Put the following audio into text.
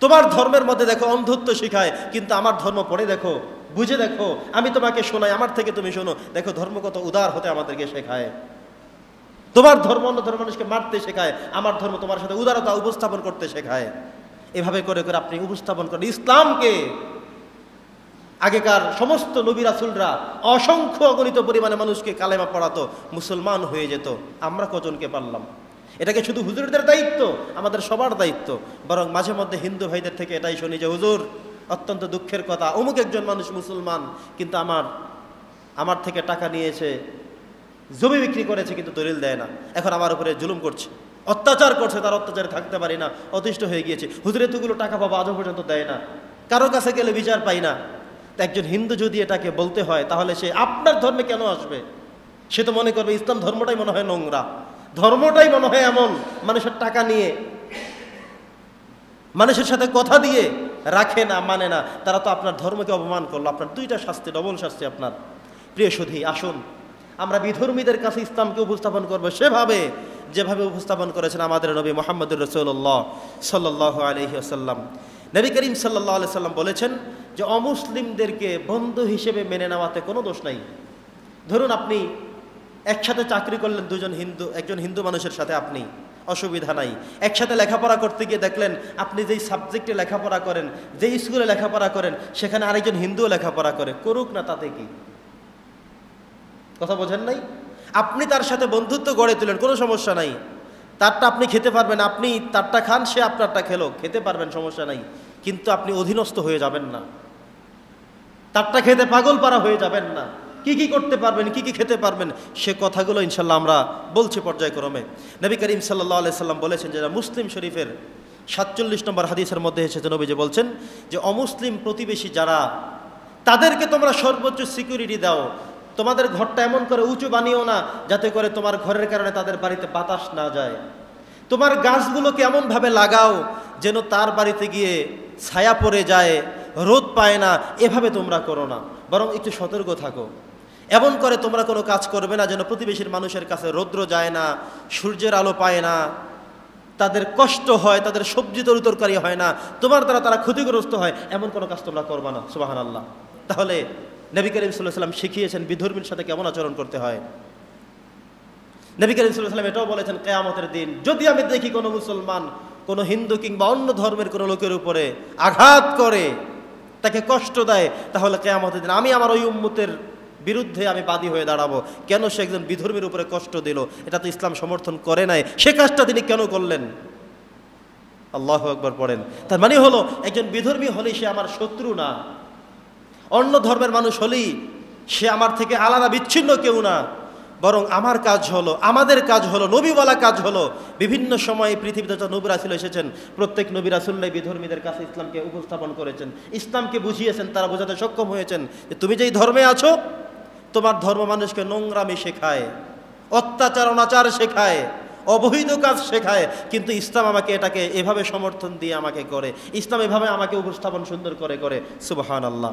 তোমার ধর্মের মধ্যে দেখো অন্ধত্ব শেখায়, কিন্তু আমার ধর্ম পড়ে দেখো, বুঝে দেখো, আমি তোমাকে শোনাই, আমার থেকে তুমি শোনো। দেখো ধর্ম কত উদার হতে আমাদেরকে শেখায়। তোমার ধর্ম অন্য ধর্ম মানুষকে মারতে শেখায়, আমার ধর্ম তোমার সাথে উদারতা উপস্থাপন করতে শেখায়। এভাবে করে করে আপনি উপস্থাপন করেন ইসলামকে। আগেকার সমস্ত নবী রাসূলরা অসংখ্য অগণিত পরিমাণে মানুষকে কালেমা পড়াতো, মুসলমান হয়ে যেত। আমরা কজনকে পারলাম? এটাকে শুধু হুজুরদের দায়িত্ব? আমাদের সবার দায়িত্ব। বরং মাঝে মধ্যে হিন্দু ভাইদের থেকে এটাই শুনি যে হুজুর, অত্যন্ত দুঃখের কথা, অমুক একজন মানুষ মুসলমান, কিন্তু আমার থেকে টাকা নিয়েছে, জমি বিক্রি করেছে, কিন্তু দলিল দেয় না, এখন আমার উপরে জুলুম করছে, অত্যাচার করছে, তার অত্যাচারে থাকতে পারি না, অতিষ্ঠ হয়ে গিয়েছে। হুজুর এতগুলো টাকা পাবো, আজও পর্যন্ত দেয় না, কারো কাছে গেলে বিচার পাই না। একজন হিন্দু যদি এটাকে বলতে হয়, তাহলে সে আপনার ধর্মে কেন আসবে? সে তো মনে করবে ইসলাম ধর্মটাই মনে হয় নোংরা, ধর্মটাই মনে হয় এমন, মানুষের টাকা নিয়ে, মানুষের সাথে কথা দিয়ে রাখে না, মানে না। তারা তো আপনার ধর্মকে অপমান করলো, আপনার দুইটা শাস্তি, ডবল শাস্তি আপনার। প্রিয় সুধী, আসুন আমরা বিধর্মীদের কাছে ইসলামকে উপস্থাপন করবো সেভাবে যেভাবে উপস্থাপন করেছেন আমাদের নবী মুহাম্মদুর রাসূলুল্লাহ সাল্লাল্লাহু আলাইহি ওয়াসাল্লাম। নবী করিম সাল্লাল্লাহু আলাইহি সাল্লাম বলেছেন যে অমুসলিমদেরকে বন্ধু হিসেবে মেনে নেওয়াতে কোনো দোষ নাই। ধরুন আপনি একসাথে চাকরি করলেন একজন হিন্দু মানুষের সাথে, আপনি অসুবিধা নাই। একসাথে লেখাপড়া করতে গিয়ে দেখলেন আপনি যেই সাবজেক্টে লেখাপড়া করেন, যেই স্কুলে লেখাপড়া করেন, সেখানে আরেকজন হিন্দুও লেখাপড়া করে, করুক না, তাতে কি? কথা বোঝেন নাই? আপনি তার সাথে বন্ধুত্ব গড়ে তুলেন, কোনো সমস্যা নাই। তারটা আপনি খেতে পারবেন, আপনি তারটা খান, সে আপনারটা খেতে পারবেন, সমস্যা নাই। কিন্তু আপনি অধীনস্থ হয়ে যাবেন না, তারটা খেতে পাগল পারা হয়ে যাবেন না। কি কি করতে পারবেন, কি কি খেতে পারবেন, সে কথাগুলো ইনশাল্লাহ আমরা বলছি পর্যায়ক্রমে। নবী করিম সাল্লাল্লাহু আলাইহি সাল্লাম বলেছেন, যেটা মুসলিম শরীফের 47 নম্বর হাদিসের মধ্যে এসেছে, নবীজি বলছেন যে অমুসলিম প্রতিবেশী যারা, তাদেরকে তোমরা সর্বোচ্চ সিকিউরিটি দাও। তোমাদের ঘরটা এমন করে উঁচু বানিও না যাতে করে তোমার ঘরের কারণে তাদের বাড়িতে বাতাস না যায়। তোমার গাছগুলোকে এমনভাবে লাগাও যেন তার বাড়িতে গিয়ে ছায়া পড়ে যায়, রোদ পায় না। এভাবে তোমরা করো না, বরং একটু সতর্ক থাকো। এমন করে তোমরা কোনো কাজ করবে না যেন প্রতিবেশীর মানুষের কাছে রৌদ্র যায় না, সূর্যের আলো পায় না, তাদের কষ্ট হয়, তাদের সবজি তরকারি হয় না, তোমার দ্বারা তারা ক্ষতিগ্রস্ত হয়, এমন কোনো কাজ তোমরা করবে না। সুবহানাল্লাহ। তাহলে নবী করিম সাল্লাল্লাহু আলাইহি ওয়াসাল্লাম শিখিয়েছেন বিধর্মীর সাথে কেমন আচরণ করতে হয়। নবী করিম সাল্লাল্লাহু আলাইহি ওয়াসাল্লাম এটাও বলেছেন, কিয়ামতের দিন যদি আমি দেখি কোনো মুসলমান কোনো হিন্দু কিংবা অন্য ধর্মের কোনো লোকের উপরে আঘাত করে, তাকে কষ্ট দেয়, তাহলে কিয়ামতের দিন আমি আমার ওই উম্মতের বিরুদ্ধে আমি বাদী হয়ে দাঁড়াবো। কেন সে একজন বিধর্মীর উপরে কষ্ট দিল? এটা তো ইসলাম সমর্থন করে নাই, সে কাজটা তিনি কেন করলেন? আল্লাহু আকবার পড়েন। তার মানে হলো একজন বিধর্মী হলেই সে আমার শত্রু না, অন্য ধর্মের মানুষ হলেই সে আমার থেকে আলাদা বিচ্ছিন্ন কেউ না। বরং আমার কাজ হলো, আমাদের কাজ হলো, নবীওয়ালা কাজ হলো, বিভিন্ন সময়ে পৃথিবীতে যত নবী রাসূল এসেছেন প্রত্যেক নবী রাসূলই বিধর্মীদের কাছে ইসলামকে উপস্থাপন করেছেন, ইসলামকে বুঝিয়েছেন, তারা বোঝাতে সক্ষম হয়েছেন যে তুমি যেই ধর্মে আছো, তোমার ধর্ম মানুষকে নোংরামি শেখায়, অত্যাচার অনাচার শেখায়, অবৈধ কাজ শেখায়, কিন্তু ইসলাম আমাকে এটাকে এভাবে সমর্থন দিয়ে আমাকে করে, ইসলাম এভাবে আমাকে উপস্থাপন সুন্দর করে। সুবহানাল্লাহ।